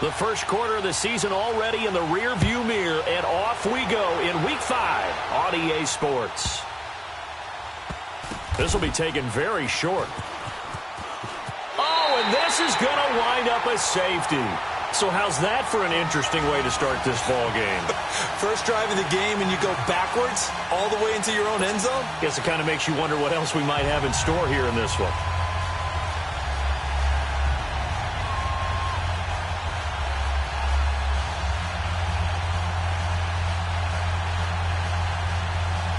The first quarter of the season already in the rear-view mirror, and off we go in Week 5 on EA Sports. This will be taken very short. Oh, and this is going to wind up a safety. So how's that for an interesting way to start this ball game? First drive of the game and you go backwards all the way into your own end zone? Guess it kind of makes you wonder what else we might have in store here in this one.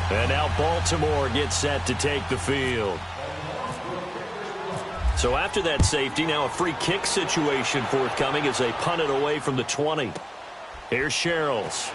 And now Baltimore gets set to take the field. So after that safety, now a free kick situation forthcoming as they punt it away from the 20. Here's Sherrills.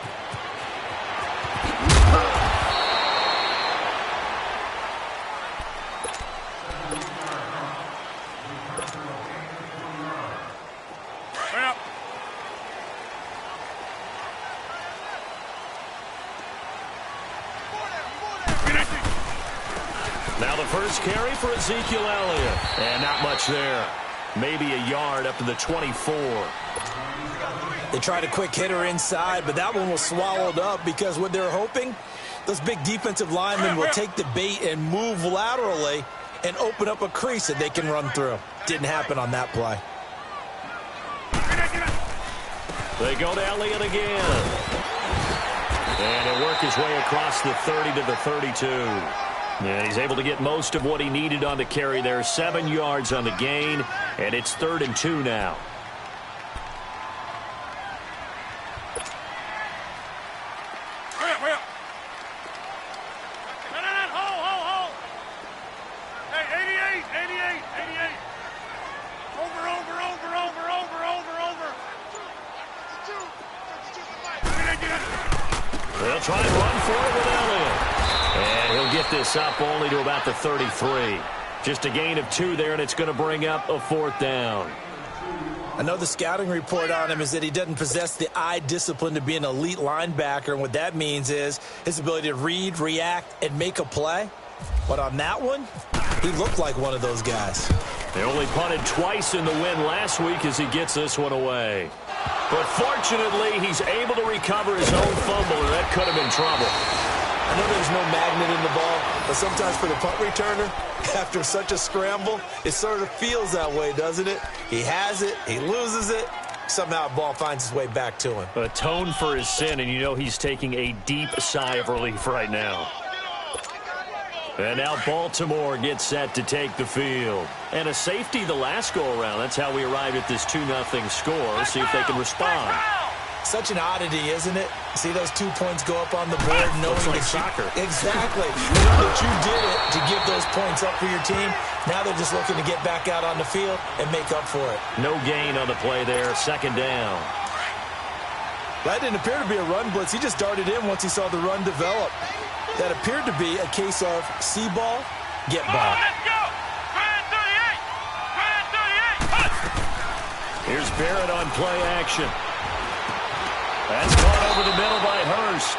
Now the first carry for Ezekiel Elliott. And not much there. Maybe a yard up to the 24. They tried a quick hitter inside, but that one was swallowed up because what they're hoping, those big defensive linemen will take the bait and move laterally and open up a crease that they can run through. Didn't happen on that play. They go to Elliott again. And he'll work his way across the 30 to the 32. And he's able to get most of what he needed on the carry there. 7 yards on the gain, and it's 3rd and 2 now. They'll try and run for it with Elliott. And he'll get this up only to about the 33. Just a gain of 2 there, and it's going to bring up a 4th down. I know the scouting report on him is that he doesn't possess the eye discipline to be an elite linebacker, and what that means is his ability to read, react, and make a play. But on that one, he looked like one of those guys. They only punted twice in the win last week as he gets this one away. But fortunately, he's able to recover his own fumble, and that could have been trouble. I know there's no magnet in the ball, but sometimes for the punt returner, after such a scramble, it sort of feels that way, doesn't it? He has it, he loses it, somehow the ball finds its way back to him. Atone for his sin, and you know he's taking a deep sigh of relief right now. And now Baltimore gets set to take the field. And a safety the last go-around. That's how we arrived at this 2-0 score. See if they can respond. Such an oddity, isn't it? See those 2 points go up on the board knowing Looks like that soccer. Exactly. Knowing that you did it to give those points up for your team. Now they're just looking to get back out on the field and make up for it. No gain on the play there. 2nd down. That didn't appear to be a run blitz. He just darted in once he saw the run develop. That appeared to be a case of see ball, get ball. Let's go! Grand 38! Here's Barrett on play action. That's caught over the middle by Hurst.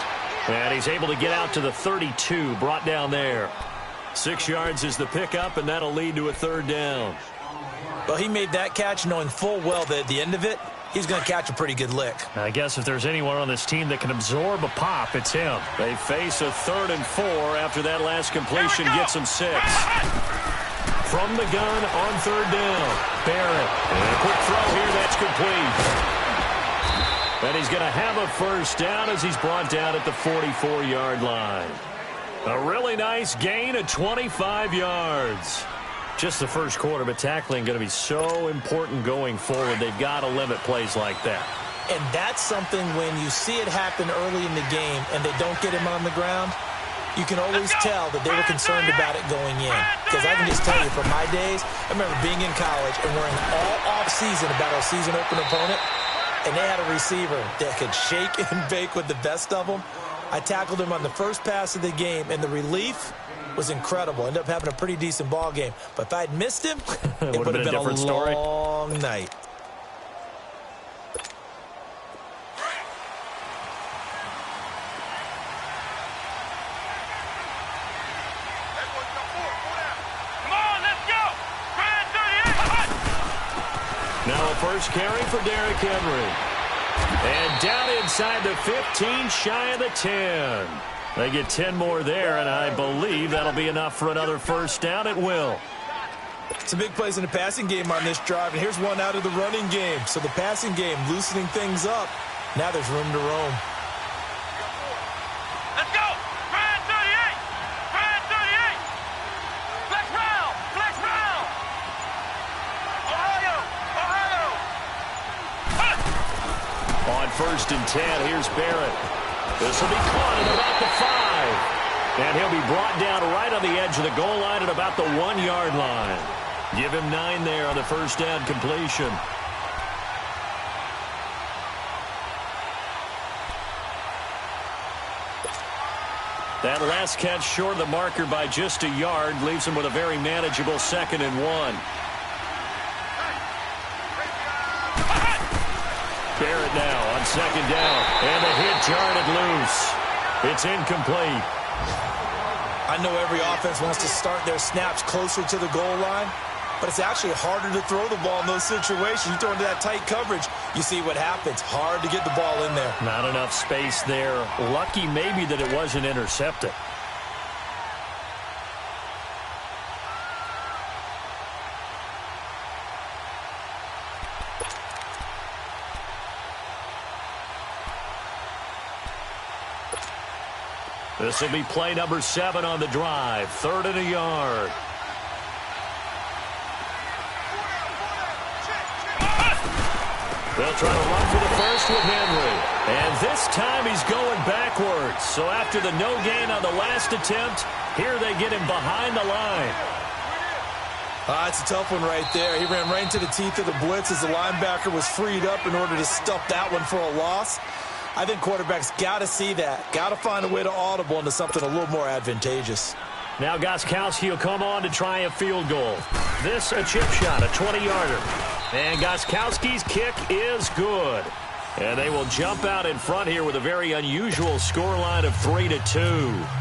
And he's able to get out to the 32, brought down there. 6 yards is the pickup, and that'll lead to a 3rd down. Well, he made that catch knowing full well that at the end of it, he's going to catch a pretty good lick. I guess if there's anyone on this team that can absorb a pop, it's him. They face a 3rd and 4 after that last completion gets them 6. From the gun on 3rd down. Barrett. And a quick throw here, that's complete. And he's going to have a 1st down as he's brought down at the 44-yard line. A really nice gain of 25 yards. Just the first quarter, but tackling going to be so important going forward. They've got to limit plays like that. And that's something when you see it happen early in the game and they don't get him on the ground, you can always tell that they were concerned about it going in. Because I can just tell you from my days, I remember being in college and worrying all off-season about our season-open opponent, and they had a receiver that could shake and bake with the best of them. I tackled him on the first pass of the game, and the relief was incredible. Ended up having a pretty decent ball game. But if I'd missed him, it would have been a long night. first carry for Derrick Henry. And down inside the 15, shy of the 10. They get 10 more there, and I believe that'll be enough for another first down. It will. Some big plays in the passing game on this drive, and here's one out of the running game. So the passing game loosening things up. Now there's room to roam. Let's go! Fred 38! Fred 38! Flex round! Flex round! Ohio! Ohio! On 1st and 10, here's Barrett. This will be caught at about the 5. And he'll be brought down right on the edge of the goal line at about the 1-yard line. Give him 9 there on the first down completion. That last catch short of the marker by just a yard leaves him with a very manageable 2nd and 1. Barrett now on 2nd down. And the hit jarred it loose. It's incomplete. I know every offense wants to start their snaps closer to the goal line, but it's actually harder to throw the ball in those situations. You throw into that tight coverage, you see what happens. Hard to get the ball in there. Not enough space there. Lucky maybe that it wasn't intercepted. This will be play number 7 on the drive. 3rd and a yard. They'll try to run for the first with Henry. And this time he's going backwards. So after the no gain on the last attempt, here they get him behind the line. It's a tough one right there. He ran right into the teeth of the blitz as the linebacker was freed up in order to stuff that one for a loss. I think quarterbacks got to see that. Got to find a way to audible into something a little more advantageous. Now Gostkowski will come on to try a field goal. This a chip shot, a 20-yarder. And Gostkowski's kick is good. And they will jump out in front here with a very unusual scoreline of 3-2.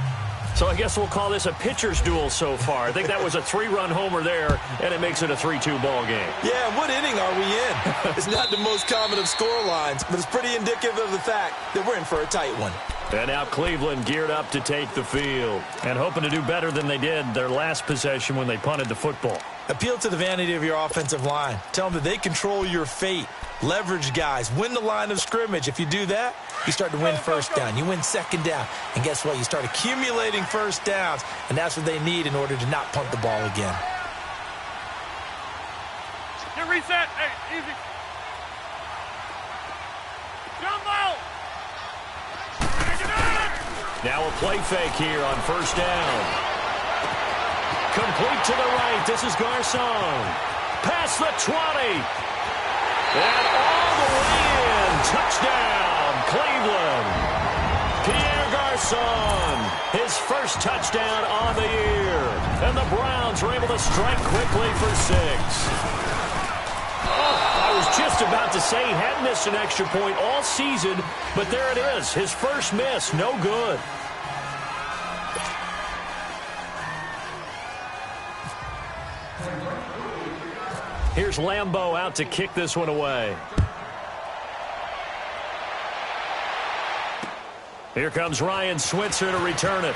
So I guess we'll call this a pitcher's duel so far. I think that was a 3-run homer there, and it makes it a 3-2 ball game. Yeah, what inning are we in? It's not the most common of score lines, but it's pretty indicative of the fact that we're in for a tight one. And now Cleveland geared up to take the field and hoping to do better than they did their last possession when they punted the football. Appeal to the vanity of your offensive line. Tell them that they control your fate. Leverage guys. Win the line of scrimmage. If you do that, you start to win first down. You win 2nd down. And guess what? You start accumulating first downs, and that's what they need in order to not punt the ball again. Get reset. Hey, easy. Jumbo! Now a play fake here on first down. Complete to the right. This is Garcon. Past the 20. And all the way in. Touchdown, Cleveland. Pierre Garcon, his first touchdown on the year. And the Browns were able to strike quickly for 6. I was just about to say he hadn't missed an extra point all season, but there it is. His first miss, no good. Here's Lambeau out to kick this one away. Here comes Ryan Switzer to return it.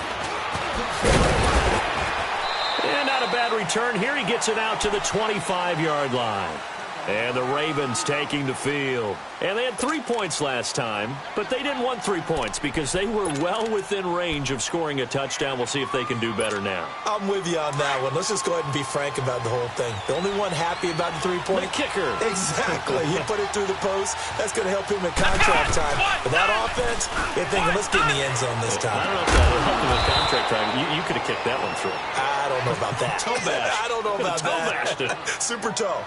And not a bad return. Here he gets it out to the 25-yard line. And the Ravens taking the field. And they had 3 points last time, but they didn't want 3 points because they were well within range of scoring a touchdown. We'll see if they can do better now. I'm with you on that one. Let's just go ahead and be frank about the whole thing. The only one happy about the 3-point. The kicker. Exactly. He put it through the post. That's going to help him in contract time. But that offense, they're thinking, let's get in the end zone this time. I don't know if that will help him in contract time. You could have kicked that one through. I don't know about that. Toe bash. I don't know about toe that. Bashed it. Super toe.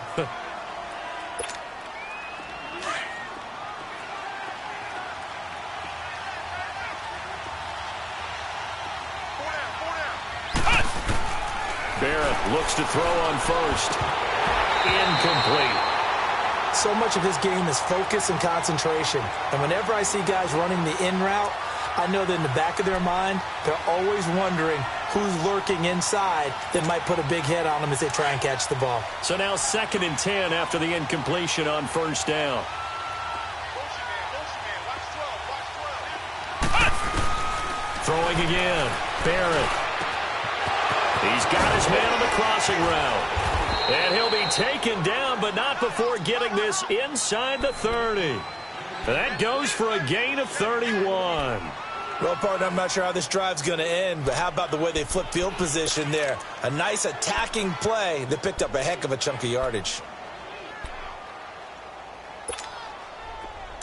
Barrett looks to throw on first. Incomplete. So much of his game is focus and concentration. And whenever I see guys running the in route, I know that in the back of their mind, they're always wondering, who's lurking inside that might put a big hit on them as they try and catch the ball. So now 2nd and 10 after the incompletion on first down. Throwing again. Barrett. He's got his man on the crossing route. And he'll be taken down, but not before getting this inside the 30. That goes for a gain of 31. Well, partner, I'm not sure how this drive's going to end, but how about the way they flip field position there? A nice attacking play that picked up a heck of a chunk of yardage.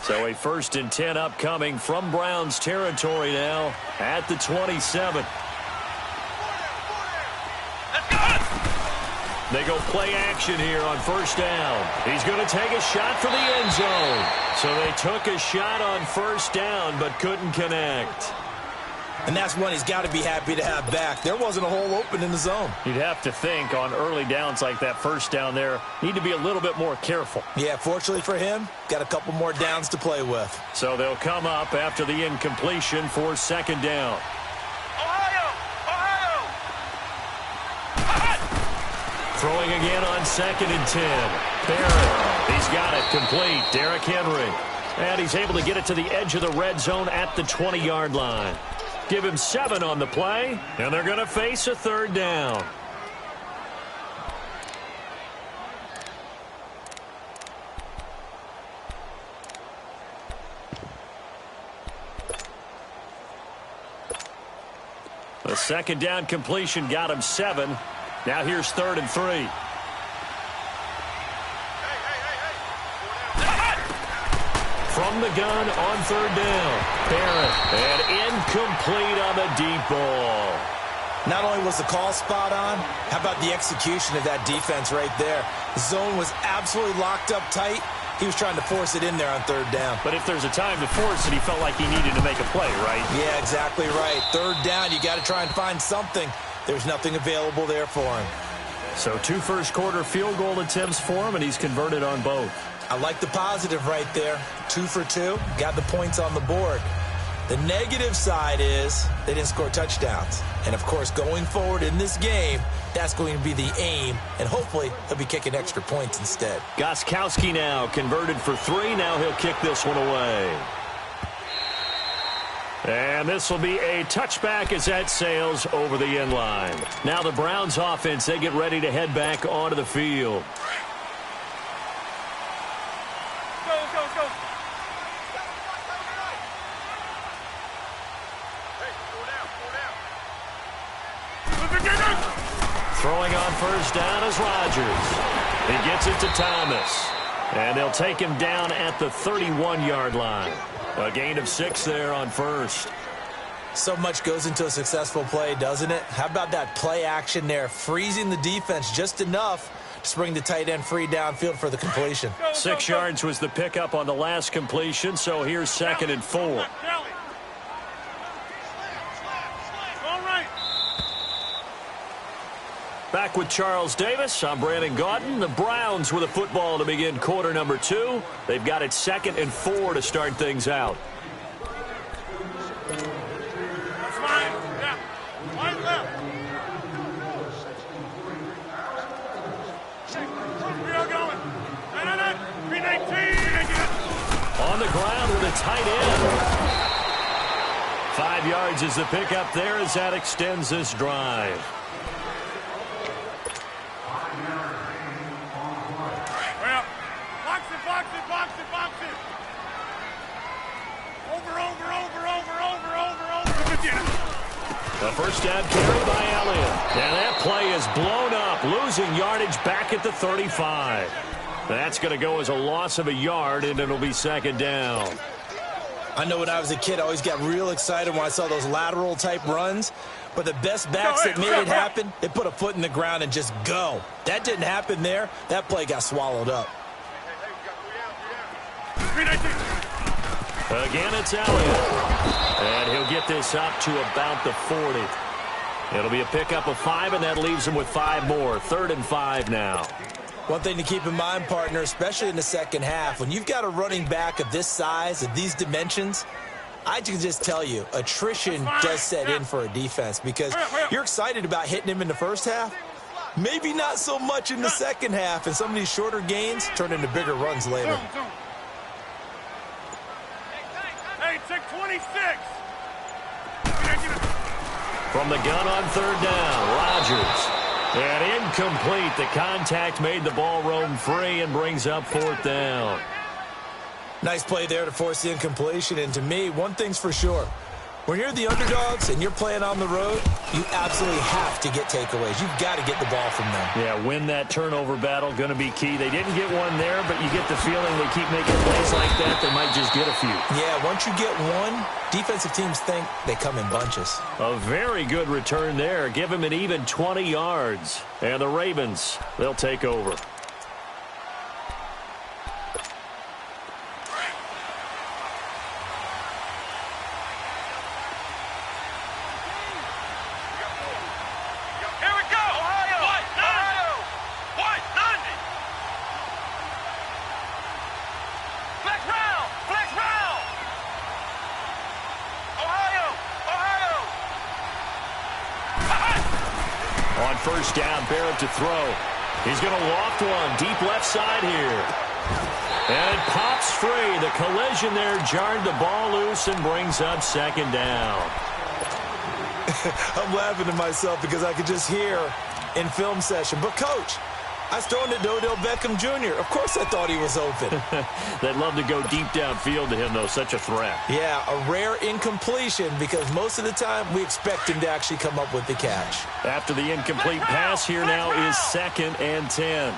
So a 1st and 10 upcoming from Browns territory now at the 27. They go play action here on first down. He's going to take a shot for the end zone. So they took a shot on first down but couldn't connect. And that's one he's got to be happy to have back. There wasn't a hole open in the zone. You'd have to think on early downs like that first down there, need to be a little bit more careful. Yeah, fortunately for him, got a couple more downs to play with. So they'll come up after the incompletion for 2nd down. Throwing again on 2nd and 10. Barrett, he's got it complete. Derrick Henry. And he's able to get it to the edge of the red zone at the 20-yard line. Give him 7 on the play, and they're going to face a 3rd down. The 2nd down completion got him 7. Now here's 3rd and 3. From the gun on 3rd down. Barrett. And incomplete on the deep ball. Not only was the call spot on, how about the execution of that defense right there? The zone was absolutely locked up tight. He was trying to force it in there on 3rd down. But if there's a time to force it, he felt like he needed to make a play, right? Yeah, exactly right. 3rd down, you got to try and find something. There's nothing available there for him. So 2 first-quarter field goal attempts for him, and he's converted on both. I like the positive right there. 2 for 2, got the points on the board. The negative side is they didn't score touchdowns. And, of course, going forward in this game, that's going to be the aim, and hopefully he'll be kicking extra points instead. Gostkowski now converted for 3. Now he'll kick this one away. And this will be a touchback as that sails over the end line. Now the Browns offense, they get ready to head back onto the field. Go. Throwing on first down is Rodgers. He gets it to Thomas. And they'll take him down at the 31-yard line. A gain of 6 there on first. So much goes into a successful play, doesn't it? How about that play action there, freezing the defense just enough to bring the tight end free downfield for the completion. 6 yards was the pickup on the last completion, so here's 2nd and 4. Back with Charles Davis. I'm Brandon Gaudin. The Browns with a football to begin quarter number 2. They've got it 2nd and 4 to start things out. On the ground with a tight end. 5 yards is the pickup there as that extends this drive. Box it. The first down carry by Elliott. And that play is blown up, losing yardage back at the 35. That's going to go as a loss of a yard, and it'll be 2nd down. I know when I was a kid, I always got real excited when I saw those lateral-type runs. But the best backs that made it happen, they put a foot in the ground and just go. That didn't happen there. That play got swallowed up. Again, it's Elliott. And he'll get this up to about the 40. It'll be a pickup of 5, and that leaves him with 5 more. 3rd and 5 now. One thing to keep in mind, partner, especially in the second half, when you've got a running back of this size, of these dimensions, I can just tell you, attrition does set in for a defense because you're excited about hitting him in the first half. Maybe not so much in the second half, and some of these shorter gains turn into bigger runs later. Hey, take 26. From the gun on third down, Rodgers. And incomplete. The contact made the ball roam free and brings up fourth down. Nice play there to force the incompletion. And to me, one thing's for sure. When you're the underdogs and you're playing on the road, you absolutely have to get takeaways. You've got to get the ball from them. Yeah, win that turnover battle, going to be key. They didn't get one there, but you get the feeling they keep making plays like that, they might just get a few. Yeah, once you get one, defensive teams think they come in bunches. A very good return there. Give him an even 20 yards. And the Ravens, they'll take over. First down, Barrett to throw. He's going to loft one deep left side here. And it pops free. The collision there jarred the ball loose and brings up second down. I'm laughing to myself because I could just hear in film session. But, Coach, I was throwing to Odell Beckham Jr. Of course I thought he was open. They'd love to go deep downfield to him, though. Such a threat. Yeah, a rare incompletion because most of the time we expect him to actually come up with the catch. After the incomplete pass, here now is 2nd and 10.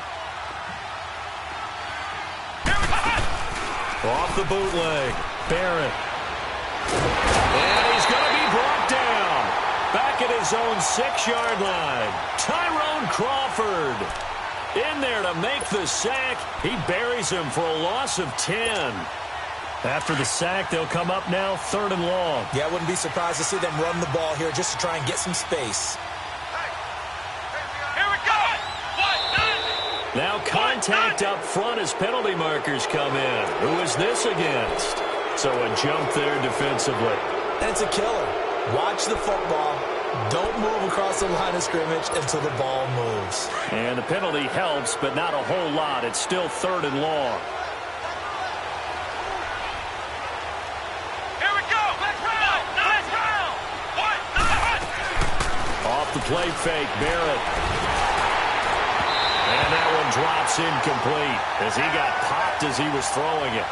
Off the bootleg, Barrett. And he's going to be brought down. Back at his own 6-yard line. Tyrone Crawford in there to make the sack. He buries him for a loss of 10. After the sack, they'll come up now 3rd and long. Yeah, I wouldn't be surprised to see them run the ball here just to try and get some space. Here we go. Now contact up front as penalty markers come in. Who is this against? So a jump there defensively. And it's a killer. Watch the football. Don't move across the line of scrimmage until the ball moves. And the penalty helps, but not a whole lot. It's still 3rd and long. Here we go. Let's round. Let's round. Off the play fake, Barrett. And that one drops incomplete as he got popped as he was throwing it.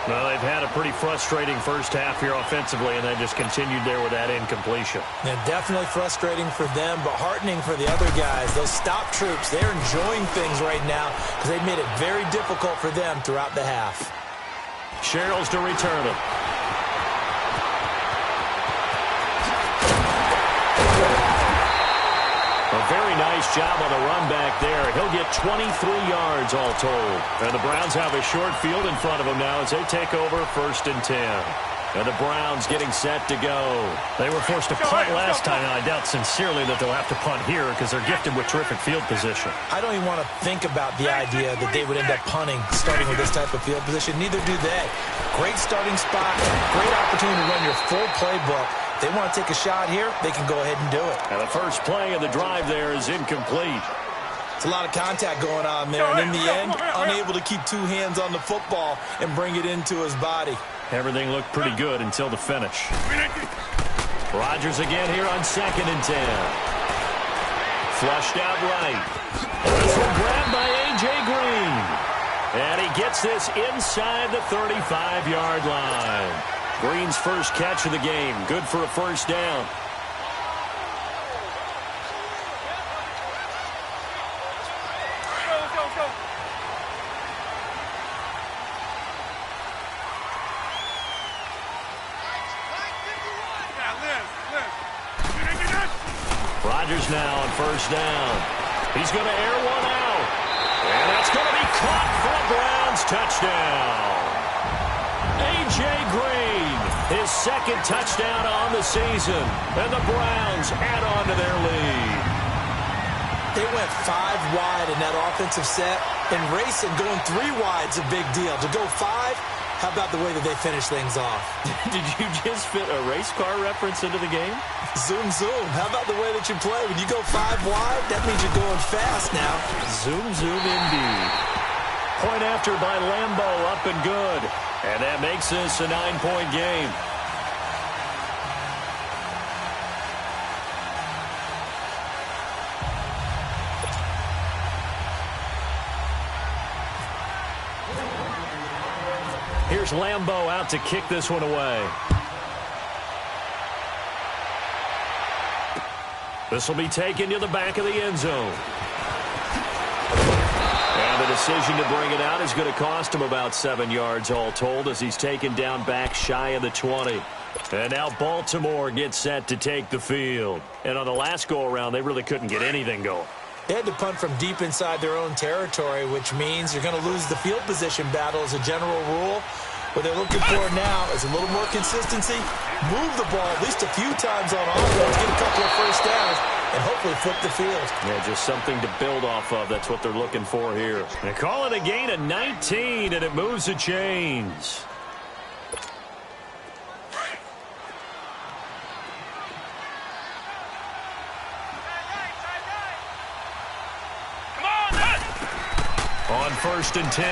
Well, they've had a pretty frustrating first half here offensively, and they just continued there with that incompletion. Yeah, definitely frustrating for them, but heartening for the other guys. Those stop troops, they're enjoying things right now because they've made it very difficult for them throughout the half. Sherrills to return it. A very nice job on the run back there. He'll get 23 yards all told. And the Browns have a short field in front of them now as they take over 1st and 10. And the Browns getting set to go. They were forced to punt last time, and I doubt sincerely that they'll have to punt here because they're gifted with terrific field position. I don't even want to think about the idea that they would end up punting starting with this type of field position. Neither do they. Great starting spot, great opportunity to run your full playbook. If they want to take a shot here, they can go ahead and do it. And the first play of the drive there is incomplete. It's a lot of contact going on there, and in the end, unable to keep 2 hands on the football and bring it into his body. Everything looked pretty good until the finish. Rodgers again here on 2nd and 10. Flushed out right. This one grabbed by A.J. Green. And he gets this inside the 35-yard line. Green's first catch of the game. Good for a first down. Rodgers now on first down. He's going to air one out. And that's going to be caught for a Browns touchdown. A.J. Green, his 2nd touchdown on the season. And the Browns add on to their lead. They went 5 wide in that offensive set. And racing, going 3 wide's a big deal. To go 5, How about the way that they finish things off? Did you just fit a race car reference into the game? Zoom, zoom. How about the way that you play? When you go 5 wide, that means you're going fast now. Zoom, zoom indeed. Point after by Lambo, up and good. And that makes this a 9-point game. Here's Lambo out to kick this one away. This will be taken to the back of the end zone. And the decision to bring it out is going to cost him about 7 yards all told as he's taken down back shy of the 20. And now Baltimore gets set to take the field. And on the last go-around, they really couldn't get anything going. They had to punt from deep inside their own territory, which means you're going to lose the field position battle as a general rule. What they're looking for now is a little more consistency, move the ball at least a few times on offense, get a couple of first downs, and hopefully flip the field. Yeah, just something to build off of. That's what they're looking for here. They call it a gain of 19, and it moves the chains. On 1st and 10,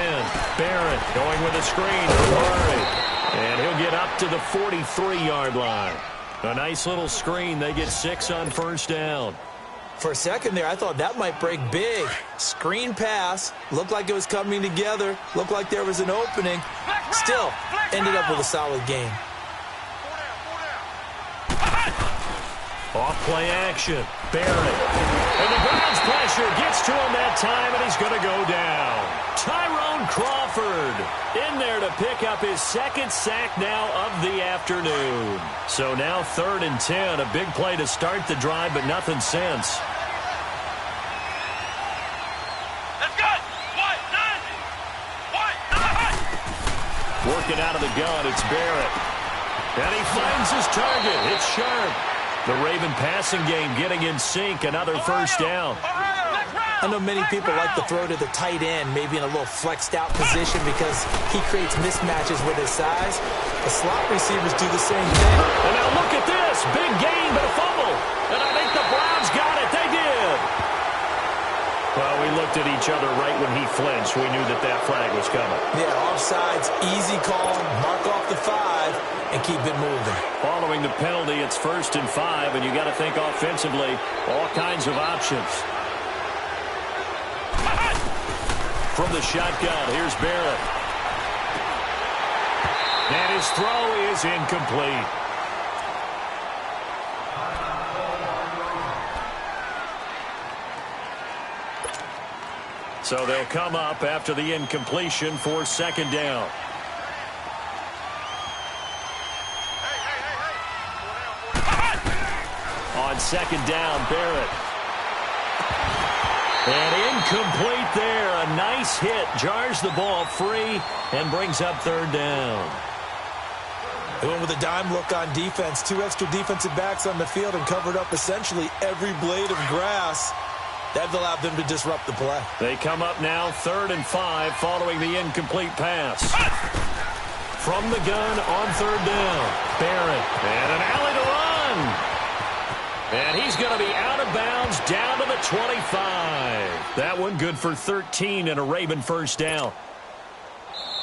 Barrett going with a screen for Murray. And he'll get up to the 43-yard line. A nice little screen. They get 6 on 1st down. For a second there, I thought that might break big. Screen pass. Looked like it was coming together. Looked like there was an opening. Still, ended up with a solid game. Off play action. Barrett. And the Browns pressure gets to him that time, and he's going to go down. Tyrone Crawford in there to pick up his 2nd sack now of the afternoon. So now 3rd and 10. A big play to start the drive, but nothing since. Let's go. Working out of the gun, it's Barrett. And he finds his target. It's Sharp. The Raven passing game getting in sync. Another 1st down. I know many people like to throw to the tight end, maybe in a little flexed out position because he creates mismatches with his size. The slot receivers do the same thing. And now look at this. Big gain, but a fumble. And I think the Browns got it. They did. Well, we looked at each other right when he flinched. We knew that that flag was coming. Yeah, offsides, easy call, mark off the 5, and keep it moving. Following the penalty, it's 1st and 5, and you got to think offensively, all kinds of options. From the shotgun, here's Barrett. And his throw is incomplete. So they'll come up after the incompletion for 2nd down. On 2nd down, Barrett. And incomplete there. A nice hit. Jars the ball free and brings up 3rd down. They went with a dime look on defense. 2 extra defensive backs on the field and covered up essentially every blade of grass. That allowed them to disrupt the play. They come up now 3rd and 5 following the incomplete pass. From the gun on 3rd down. Barrett. And an alley to run. And he's going to be out of bounds down to the 25. That one good for 13 and a Raven 1st down.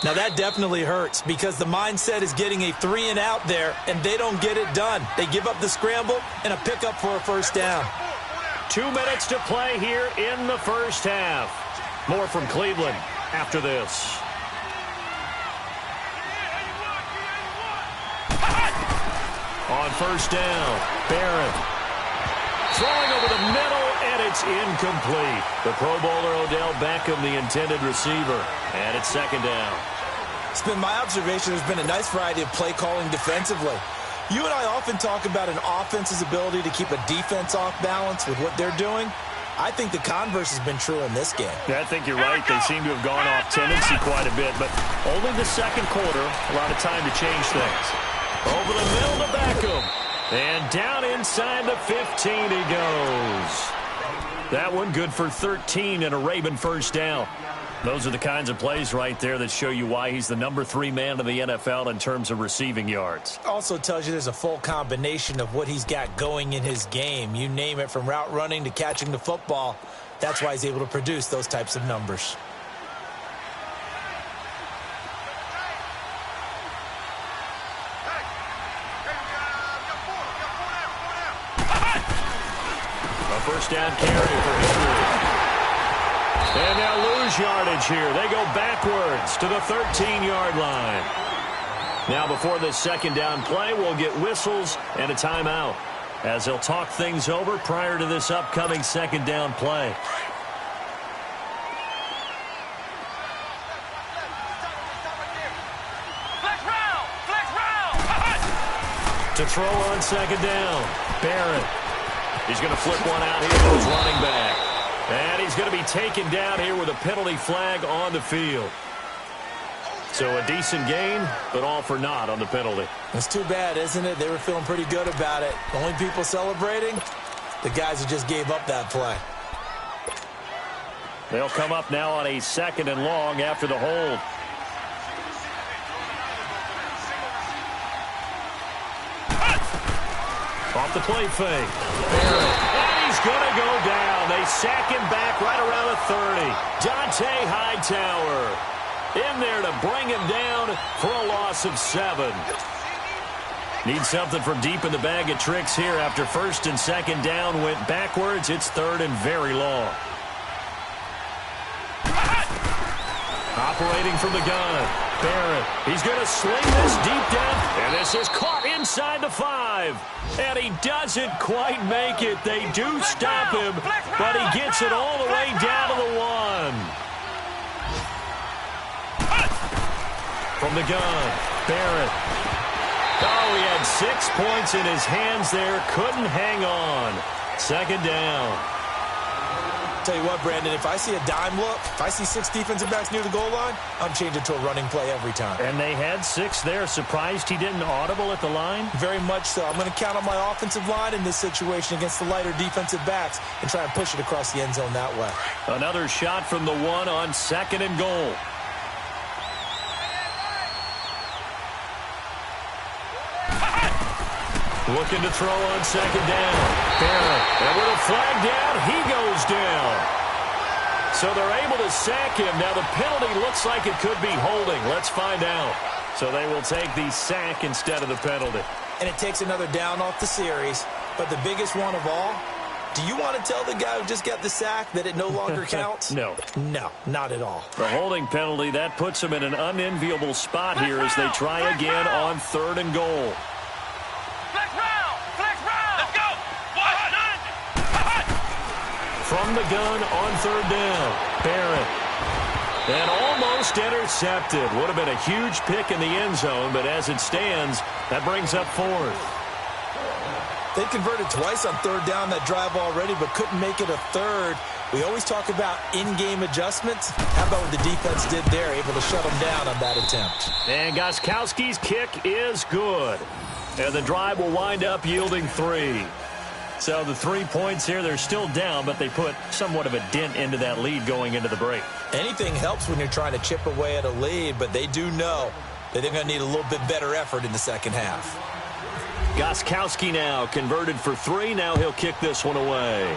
Now that definitely hurts because the mindset is getting a 3 and out there, and they don't get it done. They give up the scramble and a pickup for a 1st down. 2 minutes to play here in the 1st half. More from Cleveland after this. On 1st down, Barrett. Throwing over the middle, and it's incomplete. The Pro Bowler Odell Beckham, the intended receiver. And it's 2nd down. It's been my observation there's been a nice variety of play calling defensively. You and I often talk about an offense's ability to keep a defense off balance with what they're doing. I think the converse has been true in this game. Yeah, I think you're right. They seem to have gone off tendency quite a bit, but only the 2nd quarter, a lot of time to change things. Over the middle to Beckham. And down inside the 15 he goes. That one good for 13 and a Raven 1st down. Those are the kinds of plays right there that show you why he's the number 3 man in the NFL in terms of receiving yards. Also tells you there's a full combination of what he's got going in his game. You name it, from route running to catching the football. That's why he's able to produce those types of numbers. A first down carry for Henry. And they'll lose yardage here. They go backwards to the 13-yard line. Now, before this second down play, we'll get whistles and a timeout as they'll talk things over prior to this upcoming second down play. Flex round. To throw on second down, Barrett. He's going to flip one out here to his running back. And he's going to be taken down here with a penalty flag on the field. So a decent gain, but all for naught on the penalty. It's too bad, isn't it? They were feeling pretty good about it. The only people celebrating, the guys who just gave up that play. They'll come up now on a 2nd and long after the hold. Off the play fake. And he's going to go down. They sack him back right around the 30. Dante Hightower in there to bring him down for a loss of 7. Need something from deep in the bag of tricks here after 1st and 2nd down went backwards. It's 3rd and very long. Operating from the gun, Barrett. He's going to sling this deep down, and this is caught inside the 5. And he doesn't quite make it. They do stop him, but he gets it all the way down to the 1. From the gun, Barrett. Oh, he had 6 points in his hands there. Couldn't hang on. 2nd down. Tell you what, Brandon, if I see a dime look, if I see 6 defensive backs near the goal line, I'm changing to a running play every time. And they had 6 there. Surprised he didn't audible at the line? Very much so. I'm going to count on my offensive line in this situation against the lighter defensive backs and try and push it across the end zone that way. Another shot from the 1 on 2nd and goal. Looking to throw on 2nd down. Barrett. And with a flag down, he goes down. So they're able to sack him. Now the penalty looks like it could be holding. Let's find out. So they will take the sack instead of the penalty. And it takes another down off the series. But the biggest one of all, do you want to tell the guy who just got the sack that it no longer counts? No. No, not at all. The holding penalty, that puts them in an unenviable spot here as they try again on 3rd and goal. From the gun on 3rd down, Barrett. And almost intercepted. Would have been a huge pick in the end zone, but as it stands, that brings up 4th. They converted twice on 3rd down that drive already, but couldn't make it a 3rd. We always talk about in-game adjustments. How about what the defense did there, able to shut them down on that attempt? And Gostkowski's kick is good. And the drive will wind up yielding 3. So the 3 points here, they're still down, but they put somewhat of a dent into that lead going into the break. Anything helps when you're trying to chip away at a lead, but they do know that they're going to need a little bit better effort in the second half. Gostkowski now converted for 3. Now he'll kick this one away.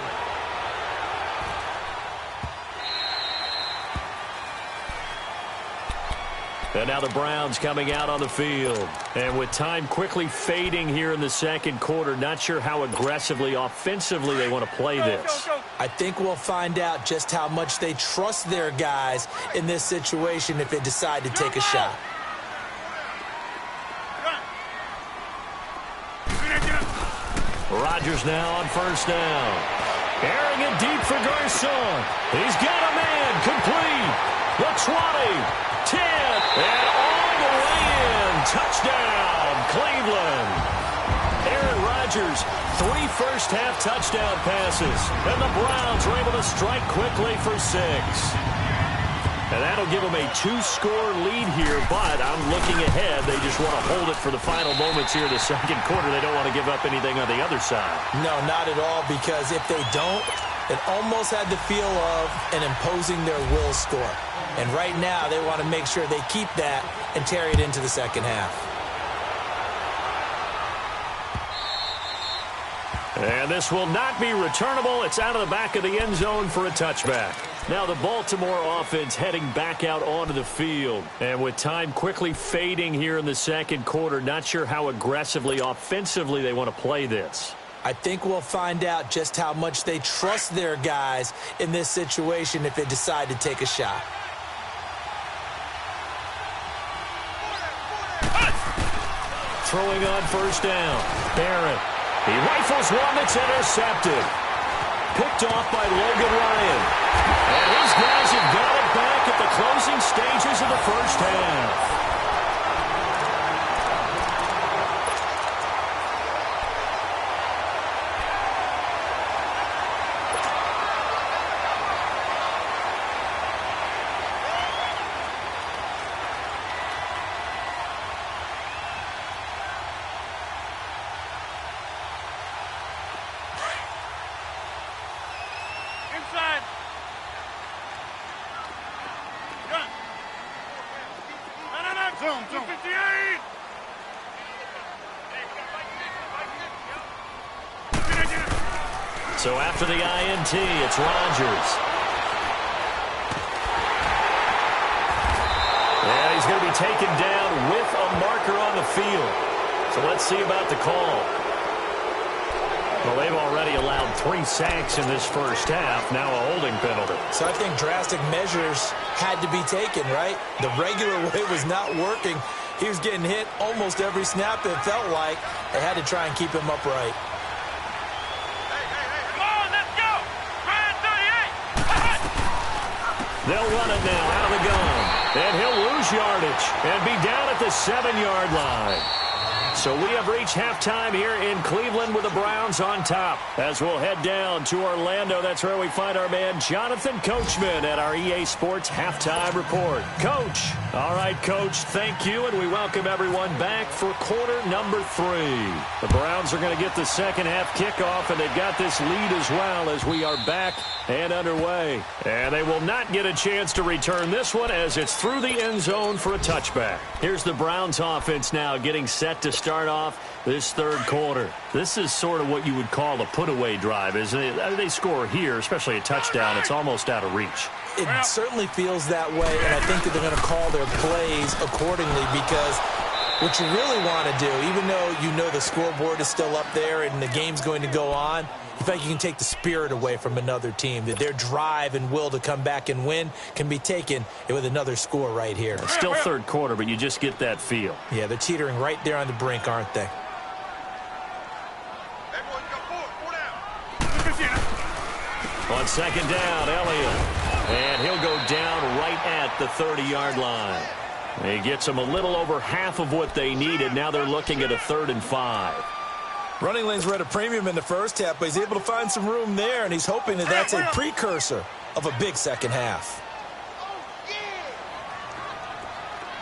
And now the Browns coming out on the field. And with time quickly fading here in the second quarter, not sure how aggressively, offensively they want to play this. I think we'll find out just how much they trust their guys in this situation if they decide to take a shot. Rodgers now on 1st down. Airing it deep for Garcon. He's got a man complete. The 20. 10, and all the way in. Touchdown, Cleveland. Aaron Rodgers, 3 first-half touchdown passes. And the Browns are able to strike quickly for 6. And that'll give them a 2-score lead here, but I'm looking ahead. They just want to hold it for the final moments here in the second quarter. They don't want to give up anything on the other side. No, not at all, because if they don't, It almost had the feel of an imposing their will score. And right now, they want to make sure they keep that and carry it into the second half. And this will not be returnable. It's out of the back of the end zone for a touchback. Now the Baltimore offense heading back out onto the field. And with time quickly fading here in the second quarter, not sure how aggressively, offensively they want to play this. I think we'll find out just how much they trust their guys in this situation if they decide to take a shot. Throwing on first down. Barrett. He rifles one that's intercepted. Picked off by Logan Ryan. And his guys have got it back at the closing stages of the first half. Inside. Gun. No. Zone. 258. So after the INT, it's Rodgers. And he's going to be taken down with a marker on the field. So let's see about the call. Well, they've already allowed 3 sacks in this first half. Now a holding penalty. So I think drastic measures had to be taken, right? The regular way was not working. He was getting hit almost every snap, it felt like. They had to try and keep him upright. Come on, let's go. Ryan 38. They'll run it now out of the gun. And he'll lose yardage and be down at the 7-yard line. So we have reached halftime here in Cleveland with the Browns on top. As we'll head down to Orlando, that's where we find our man Jonathan Coachman at our EA Sports Halftime Report. Coach. All right, Coach, thank you, and we welcome everyone back for quarter number 3. The Browns are going to get the second half kickoff, and they've got this lead as well as we are back and underway. And they will not get a chance to return this one as it's through the end zone for a touchback. Here's the Browns offense now getting set to start off this third quarter. This is sort of what you would call a put-away drive, isn't it? They score here, especially a touchdown. It's almost out of reach. It certainly feels that way, and I think that they're going to call their plays accordingly because what you really want to do, even though you know the scoreboard is still up there and the game's going to go on, in fact, you can take the spirit away from another team, that their drive and will to come back and win can be taken with another score right here. It's still third quarter, but you just get that feel. Yeah, they're teetering right there on the brink, aren't they? On second down, Elliott. And he'll go down right at the 30-yard line. He gets them a little over half of what they needed. Now they're looking at a 3rd and 5. Running lanes were at a premium in the first half, but he's able to find some room there, and he's hoping that that's a precursor of a big second half.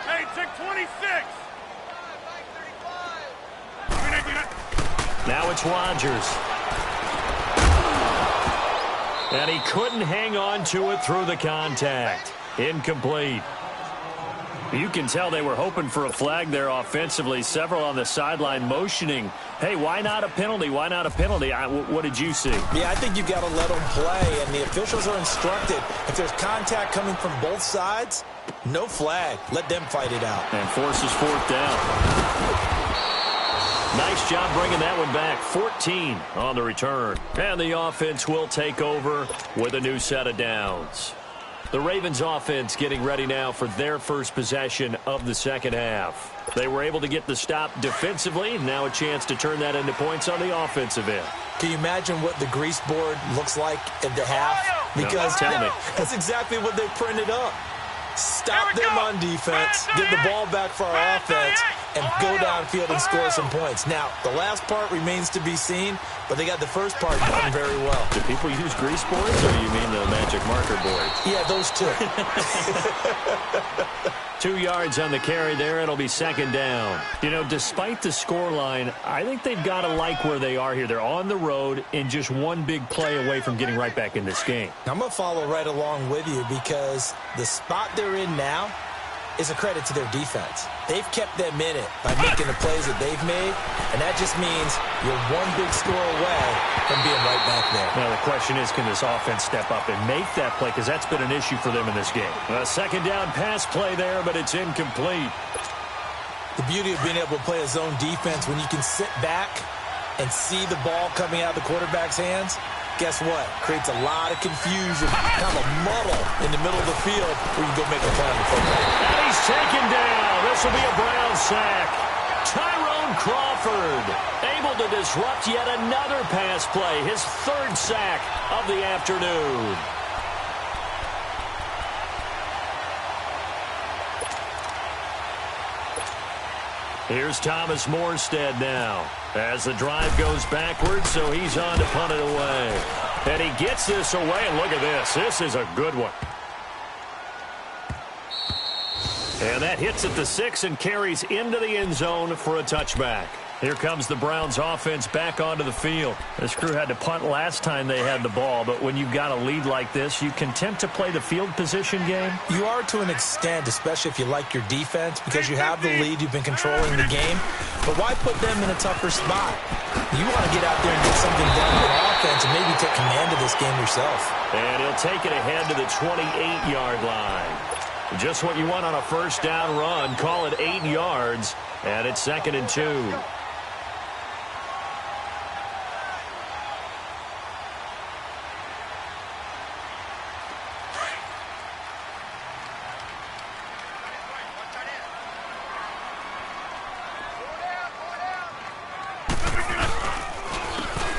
Hey, check 26. Now it's Rodgers. And he couldn't hang on to it through the contact. Incomplete. You can tell they were hoping for a flag there offensively. Several on the sideline motioning, hey, why not a penalty? Why not a penalty? What did you see? Yeah, I think you've got to let them play, and the officials are instructed. If there's contact coming from both sides, no flag. Let them fight it out. And forces 4th down. Nice job bringing that one back. 14 on the return. And the offense will take over with a new set of downs. The Ravens offense getting ready now for their first possession of the second half. They were able to get the stop defensively. Now a chance to turn that into points on the offensive end. Can you imagine what the grease board looks like at the half? Because tell me. That's exactly what they printed up. Stop them on defense, get the ball back for our offense, and go downfield and score some points. Now, the last part remains to be seen, but they got the first part done very well. Do people use grease boards, or you mean the magic marker boards? Yeah, those two. 2 yards on the carry there. It'll be second down. You know, despite the scoreline, I think they've got to like where they are here. They're on the road and just one big play away from getting right back in this game. I'm going to follow right along with you because the spot they're in now is a credit to their defense. They've kept them in it by making the plays that they've made, and that just means you're one big score away from being right back there. Now, the question is, can this offense step up and make that play? Because that's been an issue for them in this game. A second down pass play there, but it's incomplete. The beauty of being able to play a zone defense when you can sit back and see the ball coming out of the quarterback's hands, guess what? Creates a lot of confusion, kind of a muddle in the middle of the field where you go make a play on the football. And he's taken down. This will be a Brown sack. Tyrone Crawford able to disrupt yet another pass play. His third sack of the afternoon. Here's Thomas Morstead now as the drive goes backwards, so he's on to punt it away. And he gets this away, and look at this. This is a good one. And that hits at the 6 and carries into the end zone for a touchback. Here comes the Browns offense back onto the field. This crew had to punt last time they had the ball, but when you've got a lead like this, you can tempt to play the field position game. You are to an extent, especially if you like your defense, because you have the lead, you've been controlling the game. But why put them in a tougher spot? You want to get out there and get something done on offense and maybe take command of this game yourself. And he'll take it ahead to the 28-yard line. Just what you want on a first down run. Call it 8 yards, and it's 2nd and 2.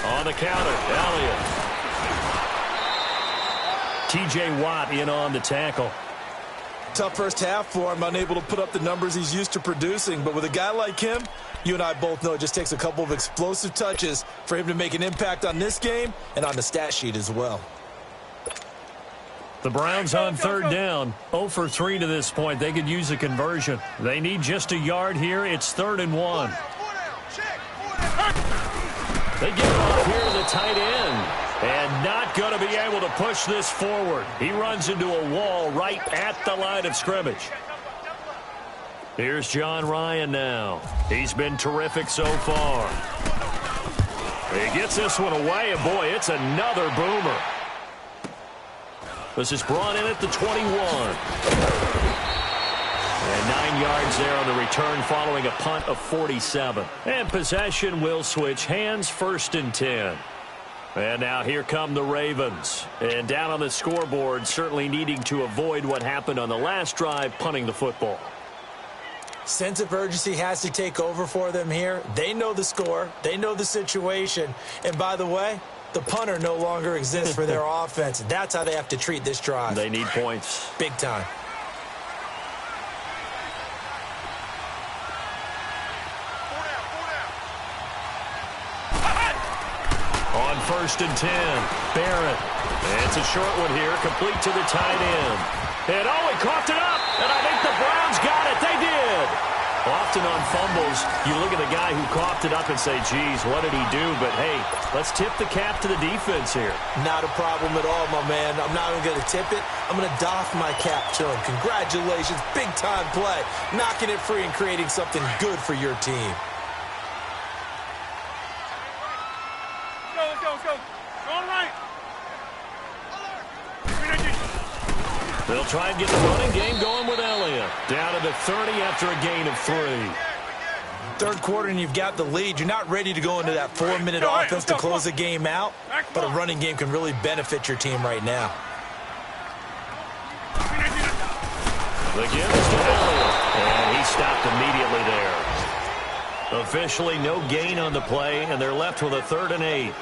On the counter, Elliott. T.J. Watt in on the tackle. Tough first half for him, unable to put up the numbers he's used to producing. But with a guy like him, you and I both know it just takes a couple of explosive touches for him to make an impact on this game and on the stat sheet as well. The Browns on third down, 0 for 3 to this point. They could use a conversion. They need just a yard here. It's 3rd and 1. They get it off here to the tight end. And not going to be able to push this forward. He runs into a wall right at the line of scrimmage. Here's John Ryan now. He's been terrific so far. He gets this one away, and boy, it's another boomer. This is brought in at the 21. And 9 yards there on the return following a punt of 47. And possession will switch hands, 1st and 10. And now here come the Ravens. And down on the scoreboard, certainly needing to avoid what happened on the last drive, punting the football. Sense of urgency has to take over for them here. They know the score. They know the situation. And by the way, the punter no longer exists for their offense. That's how they have to treat this drive. They need points. Big time. On 1st and 10, Barrett. It's a short one here, complete to the tight end. And oh, he coughed it up, and I think the Browns got it. They did. Often on fumbles, you look at the guy who coughed it up and say, geez, what did he do? But, hey, let's tip the cap to the defense here. Not a problem at all, my man. I'm not even going to tip it. I'm going to doff my cap to him. Congratulations, big-time play. Knocking it free and creating something good for your team. They'll try and get the running game going with Elliott. Down to the 30 after a gain of 3. Third quarter and you've got the lead. You're not ready to go into that 4-minute offense to close the game out, but a running game can really benefit your team right now. The give is to Elliott, and he stopped immediately there. Officially no gain on the play, and they're left with a 3rd and 8.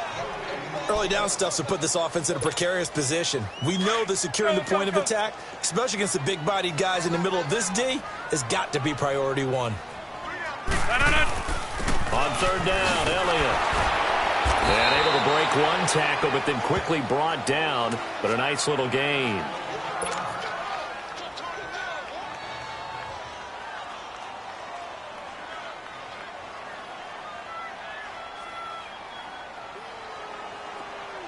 Early down stuffs will put this offense in a precarious position. We know that securing the point of attack, especially against the big-bodied guys in the middle of this D, has got to be priority 1. On third down, Elliott. And able to break one tackle, but then quickly brought down. But a nice little gain.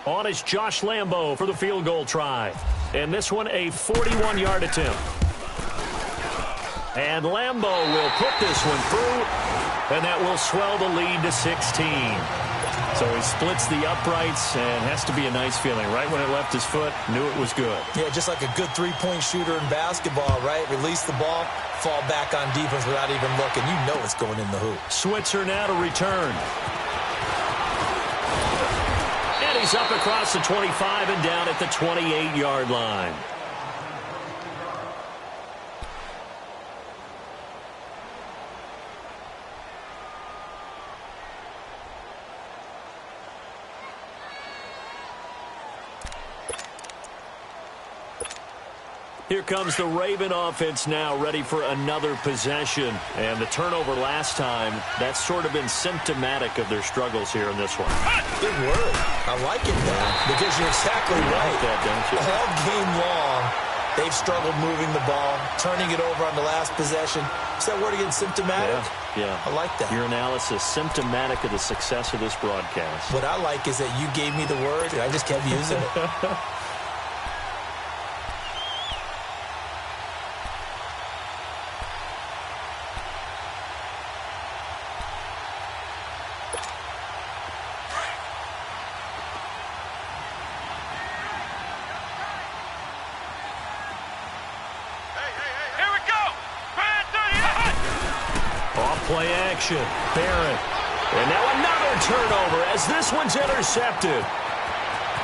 On is Josh Lambo for the field goal try. And this one a 41-yard attempt. And Lambo will put this one through, and that will swell the lead to 16. So he splits the uprights, and has to be a nice feeling. Right when it left his foot, knew it was good. Yeah, just like a good three-point shooter in basketball, right? Release the ball, fall back on defense without even looking. You know it's going in the hoop. Switzer now to return. And he's up across the 25 and down at the 28-yard line. Here comes the Raven offense now, ready for another possession. And the turnover last time, that's sort of been symptomatic of their struggles here in this one. Good word. I like it now, because you're exactly right. You like that, don't you? All game long, they've struggled moving the ball, turning it over on the last possession. Is that word again, symptomatic? Yeah. I like that. Your analysis, symptomatic of the success of this broadcast. What I like is that you gave me the word, and I just kept using it. Play action. Barrett. And now another turnover as this one's intercepted.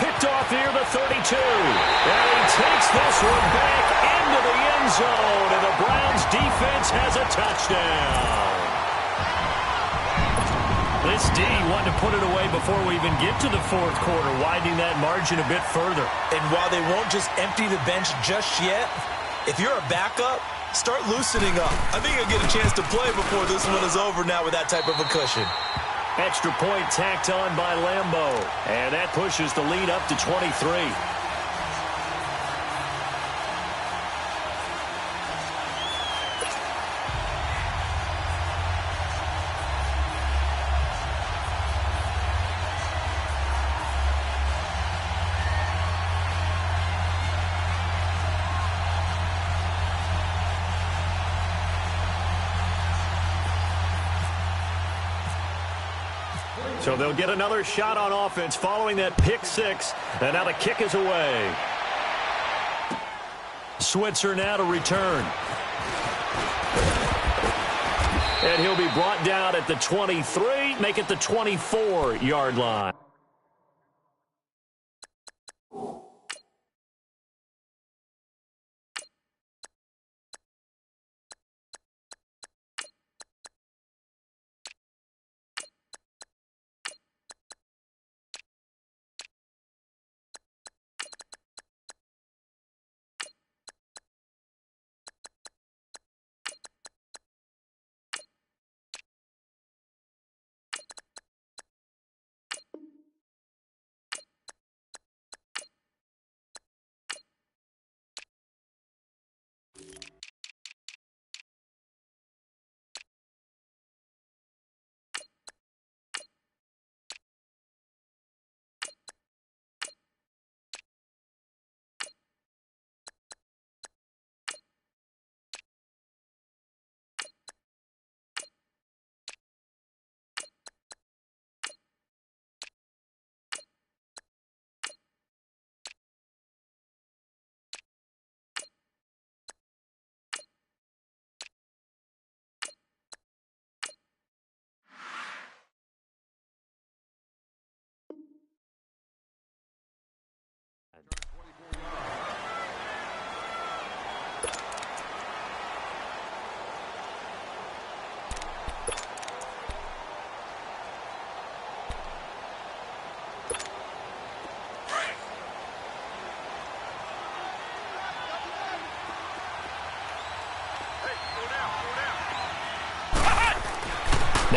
Picked off near the 32. And he takes this one back into the end zone. And the Browns defense has a touchdown. This D wanted to put it away before we even get to the fourth quarter, widening that margin a bit further. And while they won't just empty the bench just yet, if you're a backup, start loosening up. I think you'll get a chance to play before this one is over now with that type of a cushion. Extra point tacked on by Lambo. And that pushes the lead up to 23. So they'll get another shot on offense following that pick six. And now the kick is away. Switzer now to return. And he'll be brought down at the 23, make it the 24-yard line.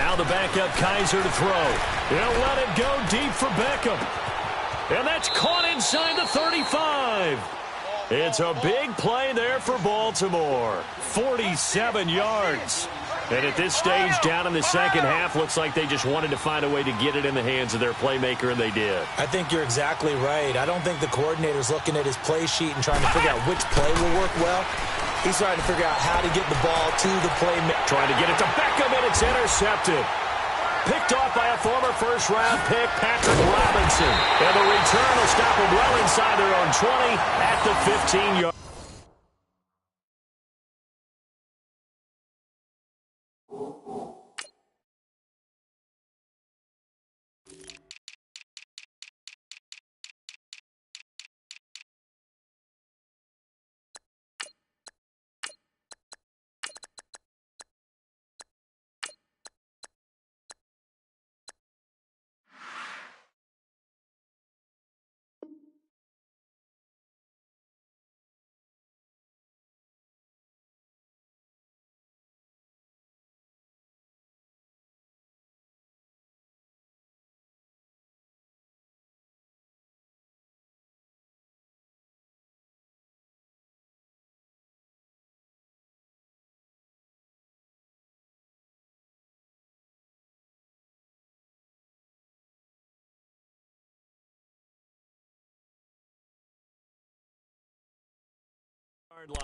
Now the backup Kaiser to throw. He'll let it go deep for Beckham. And that's caught inside the 35. It's a big play there for Baltimore. 47 yards. And at this stage, down in the second half, looks like they just wanted to find a way to get it in the hands of their playmaker, and they did. I think you're exactly right. I don't think the coordinator's looking at his play sheet and trying to figure out which play will work well. He's trying to figure out how to get the ball to the playmaker. Trying to get it to Beckham, and it's intercepted. Picked off by a former first-round pick, Patrick Robinson. And the return will stop them well inside their own 20 at the 15-yard.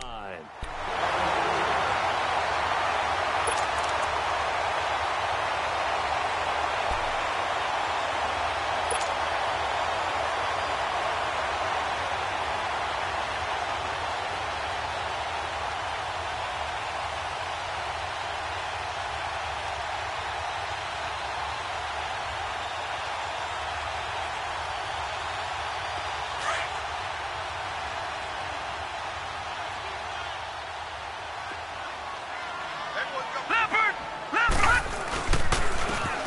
Line.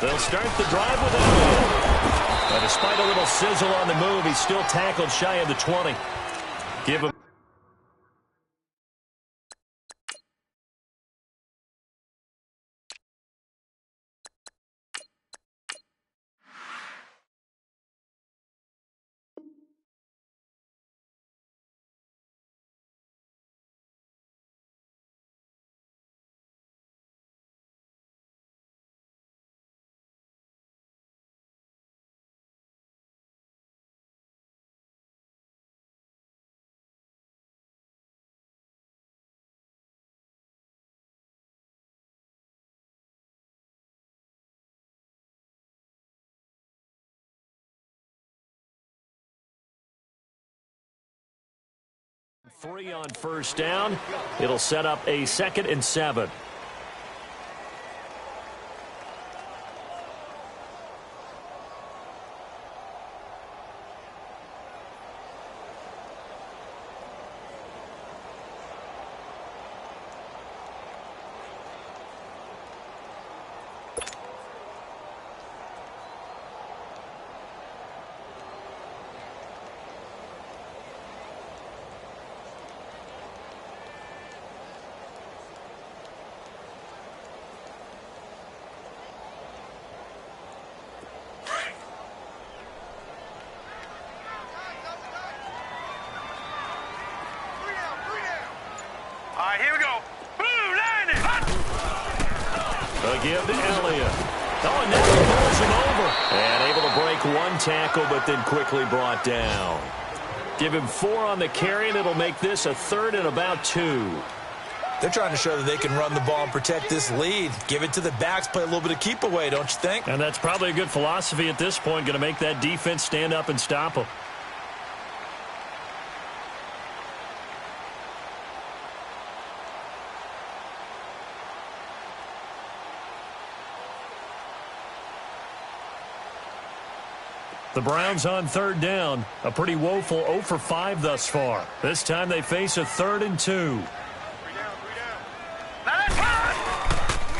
They'll start the drive with it. But despite a little sizzle on the move, he's still tackled shy of the 20. Give him. Three on first down. It'll set up a 2nd and 7. All right, here we go. Blue, landing. A give to Elliott. Oh, and now he pulls him over. And able to break one tackle, but then quickly brought down. Give him 4 on the carry, and it'll make this a 3rd and about 2. They're trying to show that they can run the ball and protect this lead. Give it to the backs, play a little bit of keep away, don't you think? And that's probably a good philosophy at this point, going to make that defense stand up and stop them. The Browns on 3rd down. A pretty woeful 0 for 5 thus far. This time they face a 3rd and 2.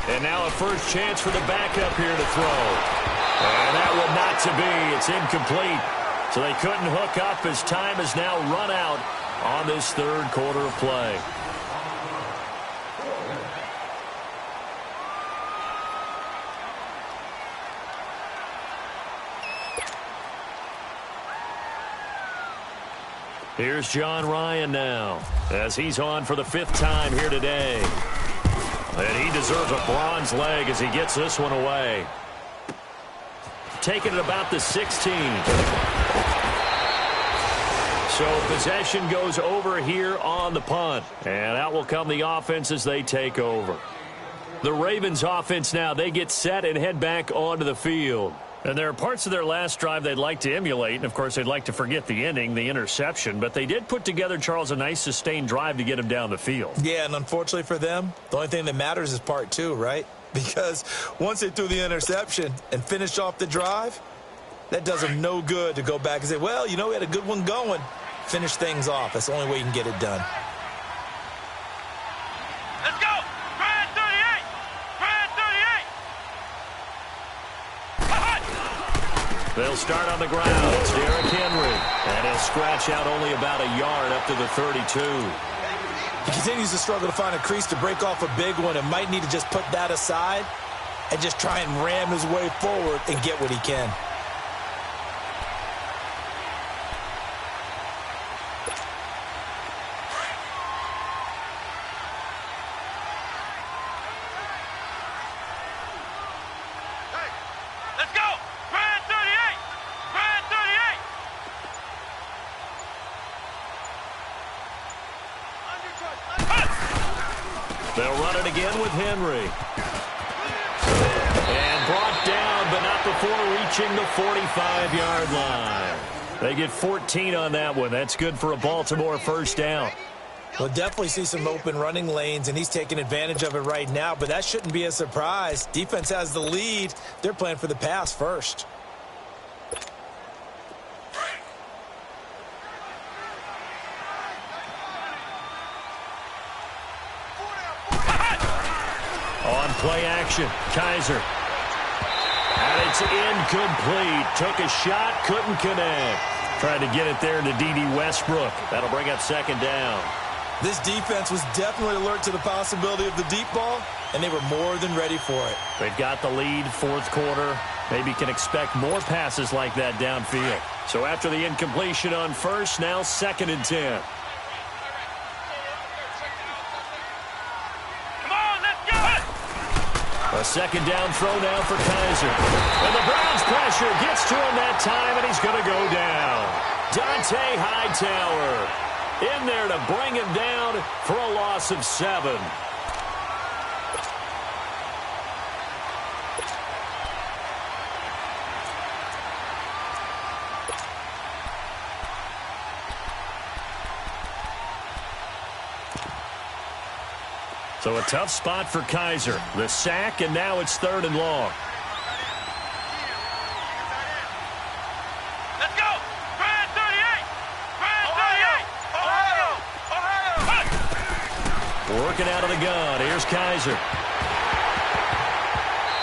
And now a first chance for the backup here to throw. And that one not to be. It's incomplete. So they couldn't hook up as time has now run out on this 3rd quarter of play. Here's John Ryan now, as he's on for the 5th time here today. And he deserves a bronze leg as he gets this one away. Taking it about the 16. So possession goes over here on the punt. And out will come the offense as they take over. The Ravens offense now, they get set and head back onto the field. And there are parts of their last drive they'd like to emulate. And, of course, they'd like to forget the ending, the interception. But they did put together, Charles, a nice sustained drive to get him down the field. Yeah, and unfortunately for them, the only thing that matters is part 2, right? Because once they threw the interception and finished off the drive, that does them no good to go back and say, well, you know, we had a good one going. Finish things off. That's the only way you can get it done. Let's go! Brad 38! Brad 38! They'll start on the ground. It's Derrick Henry. And he'll scratch out only about a yard up to the 32. He continues to struggle to find a crease to break off a big one and might need to just put that aside and just try and ram his way forward and get what he can. Let's go! Brad 38! Brad 38! They'll run it again with Henry. And brought down, but not before reaching the 45-yard line. They get 14 on that one. That's good for a Baltimore first down. We'll definitely see some open running lanes, and he's taking advantage of it right now, but that shouldn't be a surprise. Defense has the lead. They're playing for the pass first. On play action, Kaiser. And it's incomplete. Took a shot, couldn't connect. Tried to get it there to D.D. Westbrook. That'll bring up 2nd down. This defense was definitely alert to the possibility of the deep ball, and they were more than ready for it. They've got the lead, 4th quarter. Maybe can expect more passes like that downfield. So after the incompletion on first, now 2nd and 10. A 2nd down throw now for Kaiser. And the Browns pressure gets to him that time, and he's going to go down. Dante Hightower in there to bring him down for a loss of 7. So a tough spot for Kaiser. The sack, and now it's 3rd and long. Let's go! Brad 38! Brad 38! Ohio! Working out of the gun. Here's Kaiser.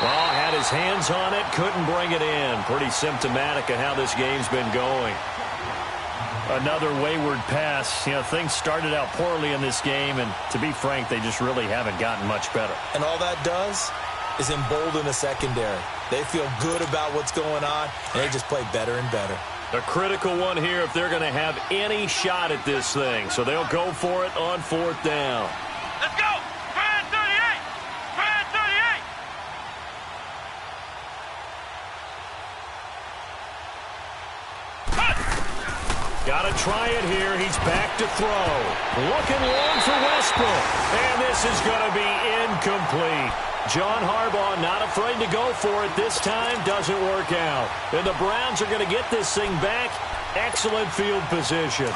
Well, had his hands on it, couldn't bring it in. Pretty symptomatic of how this game's been going. Another wayward pass. You know, things started out poorly in this game, and to be frank, they just really haven't gotten much better. And all that does is embolden the secondary. They feel good about what's going on, and they just play better and better. A critical one here if they're going to have any shot at this thing. So they'll go for it on 4th down. Let's go! Brad 38! Brad 38! Got to try it here. He's back to throw. Looking long for Westbrook. And this is going to be incomplete. John Harbaugh not afraid to go for it this time. Doesn't work out. And the Browns are going to get this thing back. Excellent field position.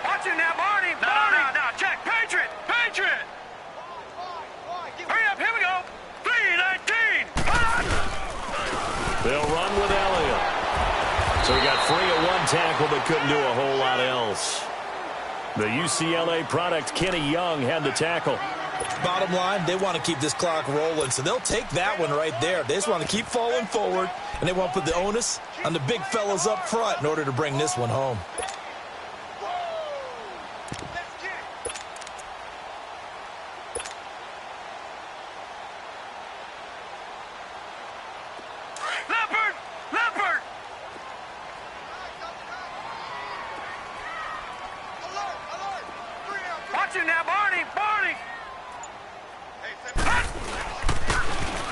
Watch it now, Barney! No, check! Patriot! Patriot! Hurry up, here we go! 3:19! They'll run with Elliott. So he got free of 1 tackle but couldn't do a whole lot else. The UCLA product, Kenny Young, had the tackle. Bottom line, they want to keep this clock rolling, so they'll take that one right there. They just want to keep falling forward, and they want to put the onus on the big fellas up front in order to bring this one home.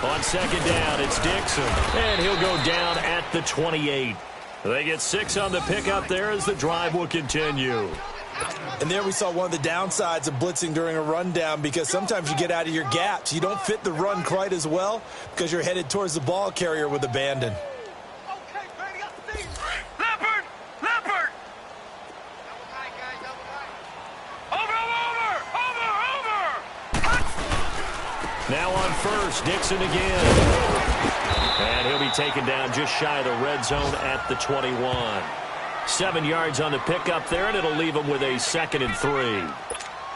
On second down, it's Dixon, and he'll go down at the 28. They get 6 on the pickup there as the drive will continue. And there we saw one of the downsides of blitzing during a rundown, because sometimes you get out of your gaps. You don't fit the run quite as well because you're headed towards the ball carrier with abandon. Leopard! Leopard! Over! Now on first, Dixon again. And he'll be taken down just shy of the red zone at the 21. 7 yards on the pickup there, and it'll leave him with a 2nd and 3.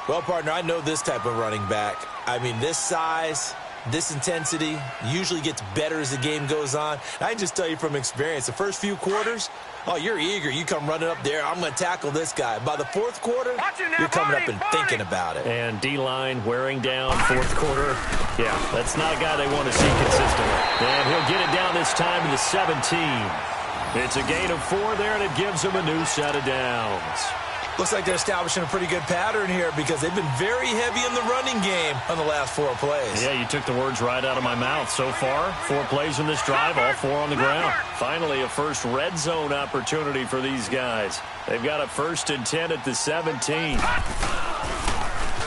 Well, partner, I know this type of running back. I mean, this size, this intensity usually gets better as the game goes on. I can just tell you from experience, the first few quarters, oh, you're eager. You come running up there, I'm going to tackle this guy. By the fourth quarter, you're coming up and thinking about it. And D-line wearing down fourth quarter. Yeah, that's not a guy they want to see consistently. And he'll get it down this time to the 17. It's a gain of 4 there, and it gives them a new set of downs. Looks like they're establishing a pretty good pattern here, because they've been very heavy in the running game on the last 4 plays. Yeah, you took the words right out of my mouth. So far, 4 plays in this drive, all 4 on the ground. Finally, a first red zone opportunity for these guys. They've got a 1st and 10 at the 17.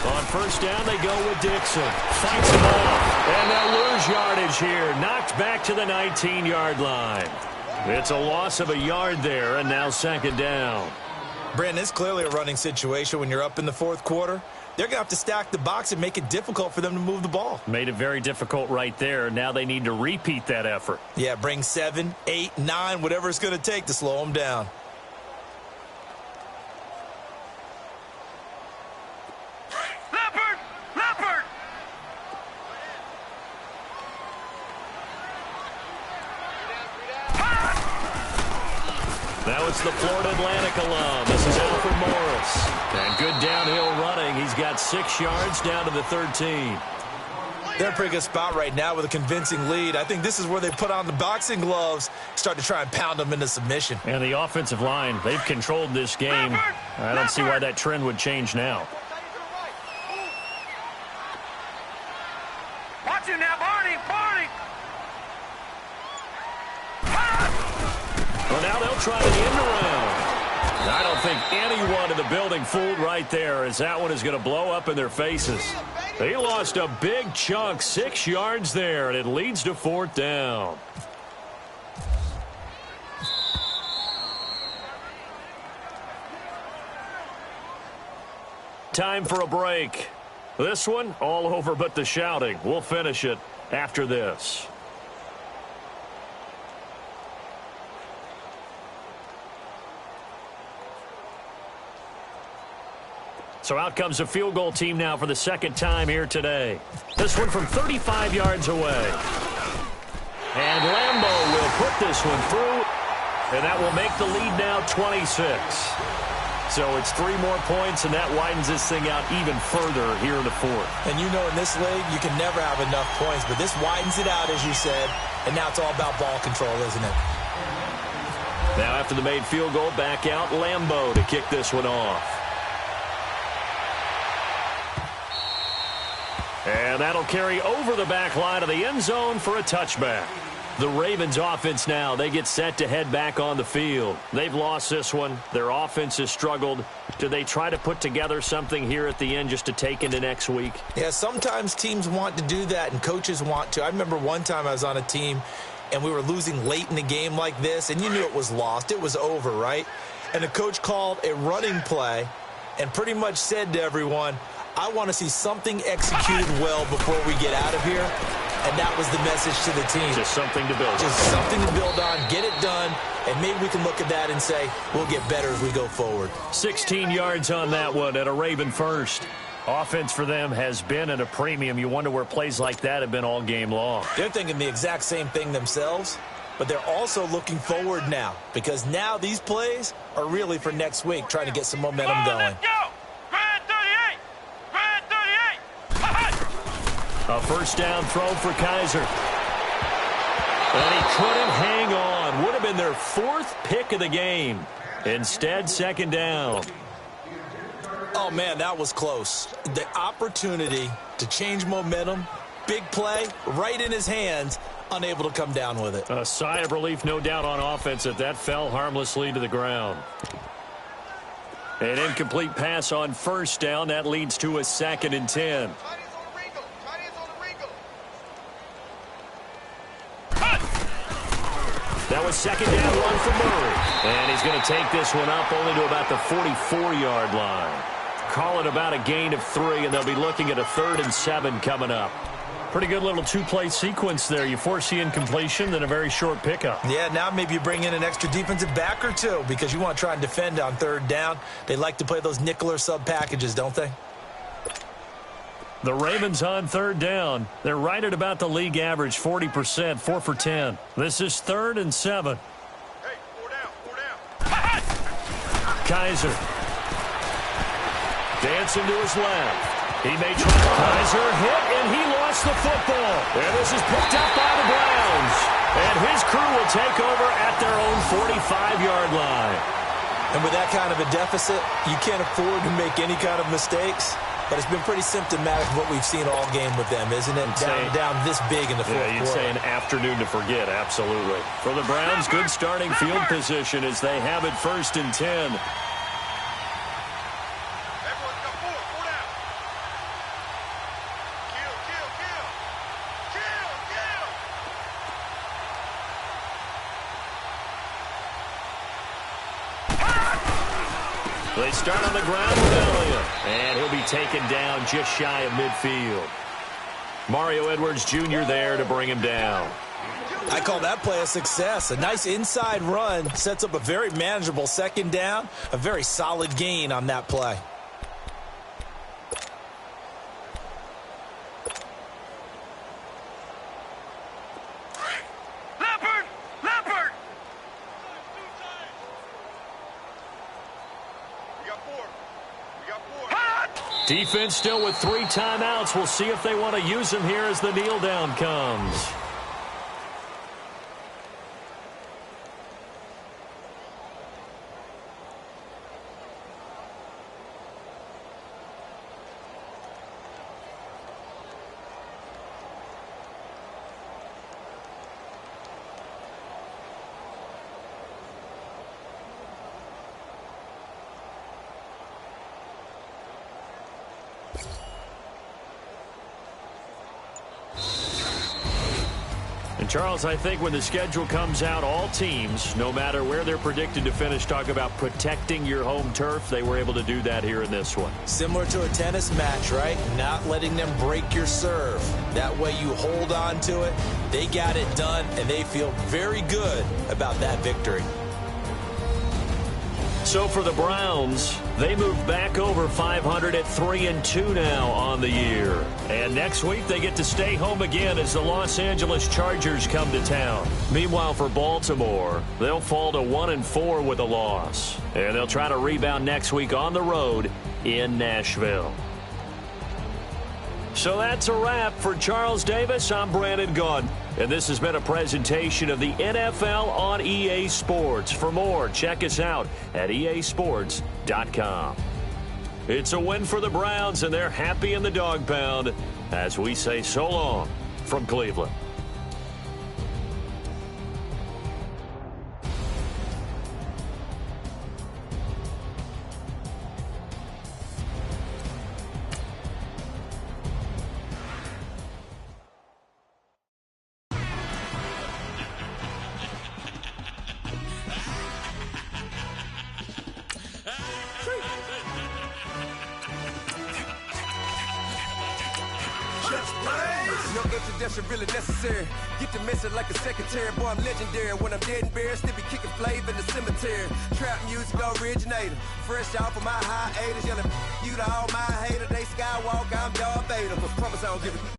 On first down, they go with Dixon. Fights him off, and they'll lose yardage here. Knocked back to the 19-yard line. It's a loss of a yard there, and now 2nd down. Brandon, it's clearly a running situation when you're up in the fourth quarter. They're going to have to stack the box and make it difficult for them to move the ball. Made it very difficult right there. Now they need to repeat that effort. Yeah, bring 7, 8, 9, whatever it's going to take to slow them down. Leopard! Leopard! Now it's the Florida Atlantic alum. This is Alfred Morris. And good downhill running. He's got 6 yards down to the 13. They're in a pretty good spot right now with a convincing lead. I think this is where they put on the boxing gloves, start to try and pound them into submission. And the offensive line, they've controlled this game. I don't see why that trend would change now. Watch him now, Barney! Barney! Well, now they'll try the end around. I don't think anyone in the building fooled right there, as that one is going to blow up in their faces. They lost a big chunk, 6 yards there, and it leads to 4th down. Time for a break. This one, all over but the shouting. We'll finish it after this. So out comes a field goal team now for the 2nd time here today. This one from 35 yards away. And Lambo will put this one through, and that will make the lead now 26. So it's 3 more points, and that widens this thing out even further here in the 4th. And you know, in this league, you can never have enough points, but this widens it out, as you said, and now it's all about ball control, isn't it? Now after the made field goal, back out Lambo to kick this one off. And that'll carry over the back line of the end zone for a touchback. The Ravens offense now, they get set to head back on the field. They've lost this one. Their offense has struggled. Do they try to put together something here at the end just to take into next week? Yeah, sometimes teams want to do that and coaches want to. I remember one time I was on a team and we were losing late in the game like this, and you knew it was lost. It was over, right? And the coach called a running play and pretty much said to everyone, I want to see something executed well before we get out of here. And that was the message to the team. Just something to build on. Just something to build on, get it done, and maybe we can look at that and say, we'll get better as we go forward. 16 yards on that one at a Raven first. Offense for them has been at a premium. You wonder where plays like that have been all game long. They're thinking the exact same thing themselves, but they're also looking forward now, because now these plays are really for next week, trying to get some momentum going. A first down throw for Kaiser. And he couldn't hang on. Would have been their 4th pick of the game. Instead, 2nd down. Oh, man, that was close. The opportunity to change momentum Big play, right in his hands, unable to come down with it. A sigh of relief, no doubt, on offense that fell harmlessly to the ground. An incomplete pass on first down. That leads to a 2nd and 10. That was 2nd down, 1 for Murray. And he's going to take this one up only to about the 44-yard line. Call it about a gain of 3, and they'll be looking at a 3rd and 7 coming up. Pretty good little 2-play sequence there. You force the incompletion, then a very short pickup. Yeah, now maybe you bring in an extra defensive back or two because you want to try and defend on 3rd down. They like to play those nickel or sub packages, don't they? The Ravens on 3rd down. They're right at about the league average, 40%, 4 for 10. This is 3rd and 7. Hey, 4 down. Kaiser. Dancing to his left. He may try. Kaiser hit, and he lost the football. And this is picked up by the Browns. And his crew will take over at their own 45-yard line. And with that kind of a deficit, you can't afford to make any kind of mistakes. But it's been pretty symptomatic of what we've seen all game with them, isn't it? Down this big in the fourth quarter. You'd say an afternoon to forget, absolutely. For the Browns, good starting field position as they have it 1st and 10. They start on the ground with Elliott, and he'll be taken down just shy of midfield. Mario Edwards Jr. there to bring him down. I call that play a success. A nice inside run sets up a very manageable 2nd down, a very solid gain on that play. Defense still with 3 timeouts. We'll see if they want to use them here as the kneel down comes. And Charles, I think when the schedule comes out, all teams, no matter where they're predicted to finish, talk about protecting your home turf. They were able to do that here in this one. Similar to a tennis match, right? Not letting them break your serve. That way you hold on to it. They got it done, and they feel very good about that victory. So for the Browns, they move back over 500 at 3-2 now on the year. And next week they get to stay home again as the Los Angeles Chargers come to town. Meanwhile for Baltimore, they'll fall to 1-4 with a loss. And they'll try to rebound next week on the road in Nashville. So that's a wrap for Charles Davis. I'm Brandon Gaudin. And this has been a presentation of the NFL on EA Sports. For more, check us out at easports.com. It's a win for the Browns, and they're happy in the dog pound as we say so long from Cleveland. Really necessary. Get the message like a secretary. Boy, I'm legendary. When I'm dead and buried, still be kicking flavor in the cemetery. Trap music originator. Fresh off of my hiatus. Yelling you to all my haters. They skywalk, I'm Darth Vader. But promise I don't give it.